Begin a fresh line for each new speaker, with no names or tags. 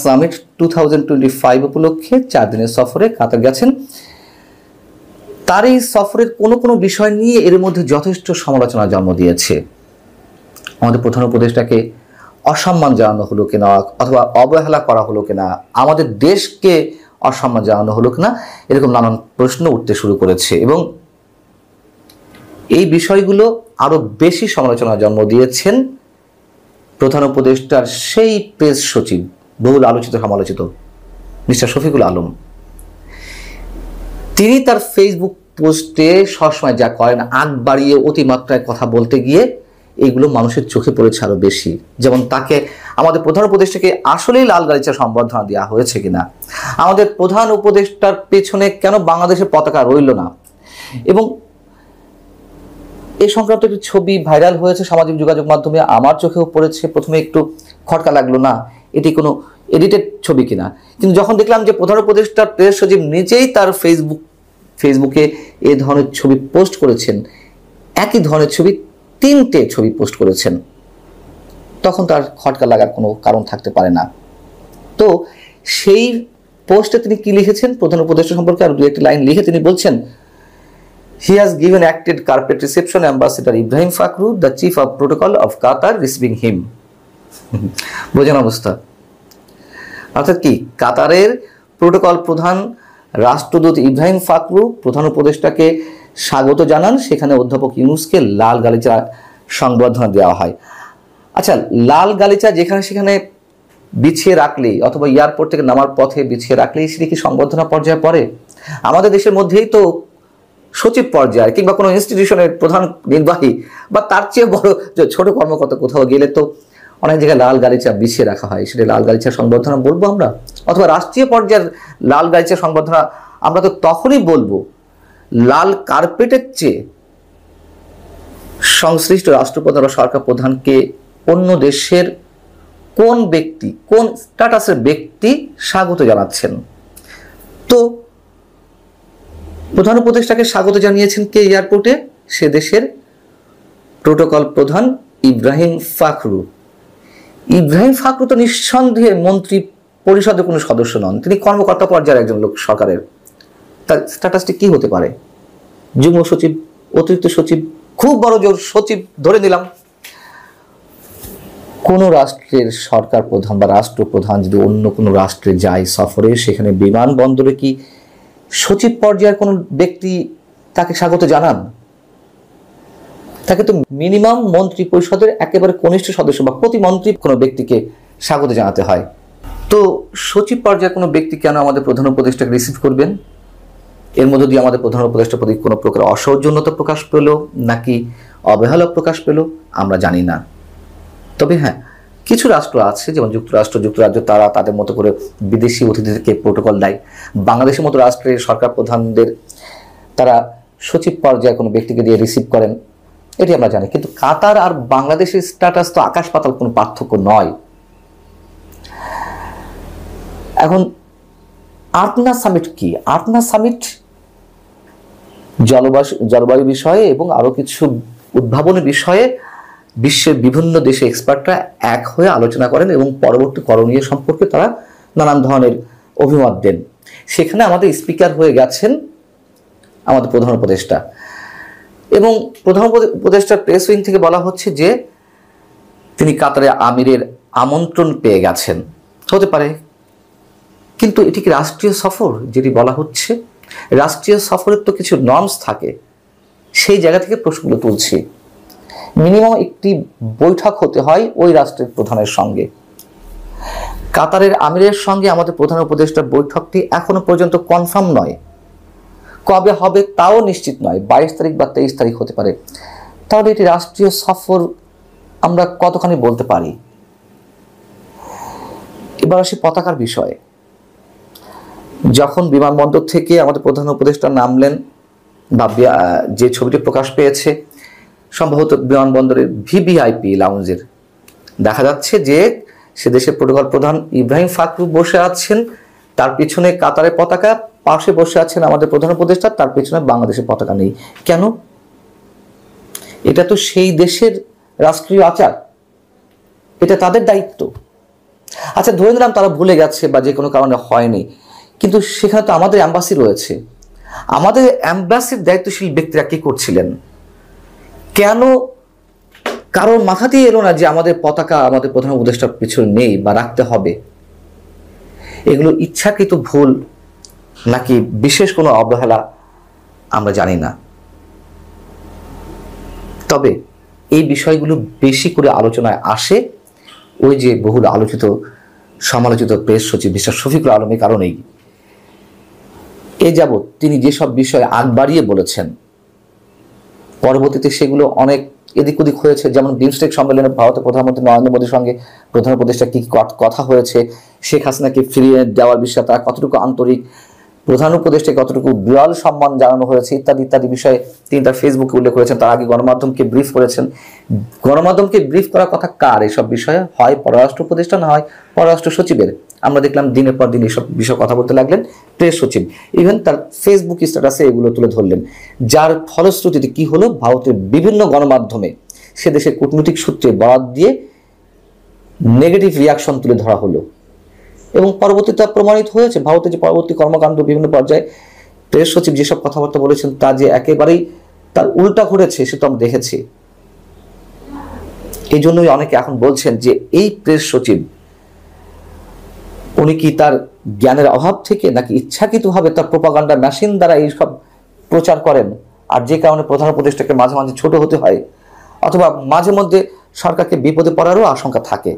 Summit 2025 উপলক্ষে 4 দিনের সফরে কাতার গেছেন। তার এই সফরের কোনো বিষয় নিয়ে এর মধ্যে যথেষ্ট সমালোচনা জন্ম দিয়েছে। আমাদের প্রধান উপদেষ্টাকে অসম্মান জানানো হলো কিনা, অথবা অবহেলা করা হলো কিনা, আমাদের দেশকে অসম্মান জানানো হলো কিনা, এরকম নানান প্রশ্ন উঠতে শুরু করেছে এবং এই বিষয়গুলো আরো বেশি সমালোচনা জন্ম দিয়েছেন প্রধান উপদেষ্টার সেই প্রেস সচিব, বহুল আলোচিত সমালোচিত মিস্টার শফিকুল আলম। তিনি তার ফেসবুক পোস্টে সবসময় যা করেন, আগ বাড়িয়ে অতিমাত্রায় কথা বলতে গিয়ে এগুলো মানুষের চোখে পড়েছে আরো বেশি। যেমন তাকে, আমাদের প্রধান উপদেষ্টাকে আসলেই লাল গালিচা সম্বর্ধনা দেওয়া হয়েছে কিনা, আমাদের প্রধান উপদেষ্টার পেছনে কেন বাংলাদেশের পতাকা রইল না, এবং এই সংক্রান্ত একটি ছবি ভাইরাল হয়েছে সামাজিক যোগাযোগ মাধ্যমে। আমার চোখেও পড়েছে, প্রথমে একটু খটকা লাগলো না এটি কোনো এডিটেড ছবি কিনা, কিন্তু যখন দেখলাম যে প্রধান উপদেষ্টার প্রেস সচিব নিজেই তার ফেসবুকে এ ধরনের ছবি পোস্ট করেছেন, একই ধরনের ছবি 3টে ছবি পোস্ট করেছেন, তখন তার খটকা লাগার কোনো কারণ থাকতে পারে না। তো সেই পোস্টে তিনি কি লিখেছেন প্রধান উপদেষ্টা সম্পর্কে আর 2-1 লাইন লিখে তিনি বলছেন, he has given acted carpet reception ambassador Ibrahim Fakhru, the chief of protocol of Qatar, receiving him. বোঝেন অবস্থা। অর্থাৎ কি, কাতারের প্রোটোকল প্রধান রাষ্ট্রদূত ইব্রাহিম ফাখরু প্রধান উপদেষ্টাকে স্বাগত জানান, সেখানে অধ্যাপক ইউনূসকে লাল গালিচা সংবর্ধনা দেওয়া হয়। আচ্ছা, লাল গালিচা যেখানে সেখানে বিছিয়ে রাখলেই, অথবা এয়ারপোর্ট থেকে নামার পথে বিছিয়ে রাখলেই সেটি কি সংবর্ধনা পর্যায়ে পড়ে? আমাদের দেশের মধ্যেই তো সচিব পর্যায়ে কিংবা কোনো ইনস্টিটিউশনের প্রধান নির্বাহী বা তার চেয়ে বড় ছোট কর্মকর্তা কোথাও গেলে তো অনেক জায়গায় লাল গালিচা বিছিয়ে রাখা হয়, সেটা লাল গালিচা সংবর্ধনা বলবো আমরা? অথবা রাষ্ট্রীয় পর্যায়ের লাল গালিচা সংবর্ধনা আমরা তো তখনই বলবো লাল কার্পেটের চেয়ে সংশ্লিষ্ট রাষ্ট্রপ্রধান বা সরকার প্রধানকে অন্য দেশের কোন ব্যক্তি, কোন স্ট্যাটাসের ব্যক্তি স্বাগত জানাচ্ছেন। তো প্রধান উপদেষ্টাকে স্বাগত জানিয়েছেন কে এয়ারপোর্টে? সে দেশের প্রোটোকল প্রধান ইব্রাহিম ফাখরু। ইব্রাহিম ফাখরু তো নিঃসন্দেহে মন্ত্রী পরিষদের কোনো সদস্য নন, তিনি কর্মকর্তা পর্যায়ের একজন লোক সরকারের। তার স্ট্যাটাসটি কি হতে পারে? যুগ্ম সচিব, অতিরিক্ত সচিব, খুব বড় জোর সচিব ধরে নিলাম। কোন রাষ্ট্রের সরকার প্রধান বা রাষ্ট্রপ্রধান যদি অন্য কোনো রাষ্ট্রে যায় সফরে, সেখানে বিমানবন্দরে কি সচিব পর্যায়ের কোনো ব্যক্তি তাকে স্বাগত জানান? তাকে তো মিনিমাম মন্ত্রী পরিষদের একেবারে কনিষ্ঠ সদস্য বা প্রতিমন্ত্রী কোনো ব্যক্তিকে স্বাগত জানাতে হয়। তো সচিব পর্যায়ের কোনো ব্যক্তি কেন আমাদের প্রধান উপদেষ্টাকে রিসিভ করবেন? এর মধ্যে দিয়ে আমাদের প্রধান উপদেষ্টার প্রতি কোনো প্রকার অসৌজন্যতা প্রকাশ পেল নাকি অবহেলা প্রকাশ পেল আমরা জানি না। তবে হ্যাঁ, কিছু রাষ্ট্র আছে, যেমন যুক্তরাজ্য, তারা তাদের মতো করে বিদেশি অতিথিদেরকে প্রোটোকল দেয়। বাংলাদেশের মতো রাষ্ট্রের সরকার প্রধানদের তারা সচিব পর্যায়ে কোনো ব্যক্তিকে দিয়ে রিসিভ করেন, এটি আমরা জানি। কিন্তু কাতার আর বাংলাদেশের স্ট্যাটাস তো আকাশ পাতাল কোনো পার্থক্য নয়। এখন আটনা সামিট কি? আটনা সামিট জলবায়ু বিষয়ে এবং আরো কিছু উদ্ভাবনী বিষয়ে বিশ্বের বিভিন্ন দেশে এক্সপার্টরা এক হয়ে আলোচনা করেন এবং পরবর্তী করণীয় সম্পর্কে তারা নানান ধরনের অভিমত দেন। সেখানে আমাদের স্পিকার হয়ে গেছেন আমাদের প্রধান উপদেষ্টা, এবং প্রধান উপদেষ্টার প্রেস উইং থেকে বলা হচ্ছে যে তিনি কাতারে আমিরের আমন্ত্রণ পেয়ে গেছেন। হতে পারে, কিন্তু এটি কি রাষ্ট্রীয় সফর যেটি বলা হচ্ছে? রাষ্ট্রীয় সফরের তো কিছু নর্মস থাকে, সেই জায়গা থেকে প্রশ্নগুলো তুলছি। মিনিমাম একটি বৈঠক হতে হয় ওই রাষ্ট্রের প্রধানের সঙ্গে। কাতারের আমিরের সঙ্গে আমাদের প্রধান উপদেষ্টার বৈঠকটি এখনো পর্যন্ত কনফার্ম নয়, কবে হবে তাও নিশ্চিত নয়, 22 তারিখ বা 23 তারিখ হতে পারে। তাহলে এটি রাষ্ট্রীয় সফর আমরা কতখানি বলতে পারি? এবার আসি পতাকার বিষয়ে। যখন বিমানবন্দর থেকে আমাদের প্রধান উপদেষ্টা নামলেন, বা যে ছবিটি প্রকাশ পেয়েছে সম্ভবত বিমানবন্দরের ভিভিআইপি লাউঞ্জের, দেখা যাচ্ছে যে সে দেশের প্রোটোকল প্রধান ইব্রাহিম ফাখরু বসে আছেন, তার পিছনে কাতারের পতাকা, পাশে বসে আছেন আমাদের প্রধান উপদেষ্টা, তার পিছনে বাংলাদেশের পতাকা নেই। কেন? এটা তো সেই দেশের রাষ্ট্রীয় আচার, এটা তাদের দায়িত্ব। আচ্ছা ধরে নিলাম তারা ভুলে গেছে বা যে কোনো কারণে হয়নি, কিন্তু সেখানে তো আমাদের অ্যাম্বাসি রয়েছে। আমাদের অ্যাম্বাসির দায়িত্বশীল ব্যক্তিরা কি করছিলেন? কেন কারোর মাথাতেই এলো না যে আমাদের পতাকা আমাদের প্রধান উপদেষ্টার পিছনে নেই বা রাখতে হবে? এগুলো ইচ্ছাকৃত ভুল নাকি বিশেষ কোনো অবহেলা আমরা জানি না। তবে এই বিষয়গুলো বেশি করে আলোচনায় আসে ওই যে বহুল আলোচিত সমালোচিত প্রেস সচিব মিস্টার শফিকুল আলমের কারণেই। এ যাবৎ তিনি যেসব বিষয়ে আগ বাড়িয়ে বলেছেন, পরবর্তীতে সেগুলো অনেক এদিক ওদিক হয়েছে। যেমন বিমস্টেক সম্মেলনে ভারতের প্রধানমন্ত্রী নরেন্দ্র মোদীর সঙ্গে প্রধান উপদেষ্টা কি কথা হয়েছে, শেখ হাসিনাকে ফিরিয়ে দেওয়ার বিষয়ে তারা কতটুকু আন্তরিক, প্রধান উপদেষ্টাকে কতটুকু বিরল সম্মান জানানো হয়েছে ইত্যাদি ইত্যাদি বিষয়ে তিনি তার ফেসবুকে উল্লেখ করেছেন। তার আগে গণমাধ্যমকে ব্রিফ করেছেন। গণমাধ্যমকে ব্রিফ করার কথা কার এসব বিষয়ে? হয় পররাষ্ট্র উপদেষ্টা, না হয় পররাষ্ট্র সচিবের। আমরা দেখলাম দিনের পর দিন এইসব বিষয়ে কথা বলতে লাগলেন প্রেস সচিব। ইভেন তার ফেসবুক স্ট্যাটাসে এগুলো তুলে ধরলেন, যার ফলশ্রুতিতে কি হলো, ভারতের বিভিন্ন গণমাধ্যমে সে দেশের কূটনৈতিক সূত্রে বরাত দিয়ে নেগেটিভ রিয়াকশন তুলে ধরা হলো এবং পরবর্তীতে প্রমাণিত হয়েছে। ভারতের যে পরবর্তী কর্মকাণ্ড বিভিন্ন পর্যায়ে প্রেস সচিব যেসব কথাবার্তা বলেছেন তা যে একেবারেই তার উল্টা ঘটেছে সে তো আমরা দেখেছি। এই জন্যই অনেকে এখন বলছেন যে এই প্রেস সচিব উনি কি তার জ্ঞানের অভাব থেকে নাকি ইচ্ছাকৃতভাবে তার প্রোপাগান্ডা মেশিন দ্বারা এইসব প্রচার করেন, আর যে কারণে প্রধান উপদেষ্টাকে মাঝে মাঝে ছোট হতে হয়, অথবা মাঝে মধ্যে সরকারকে বিপদে পড়ারও আশঙ্কা থাকে।